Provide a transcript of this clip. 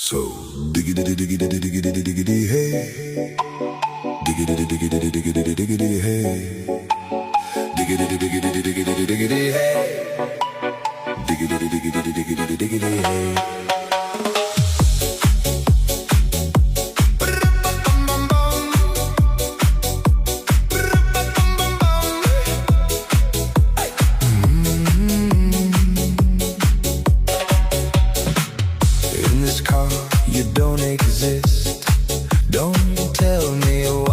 So diggity diggity diggity diggity hey, diggity diggity diggity diggity hey, diggity diggity diggity diggity hey, diggity diggity diggity diggity hey. You don't exist. Don't tell me why.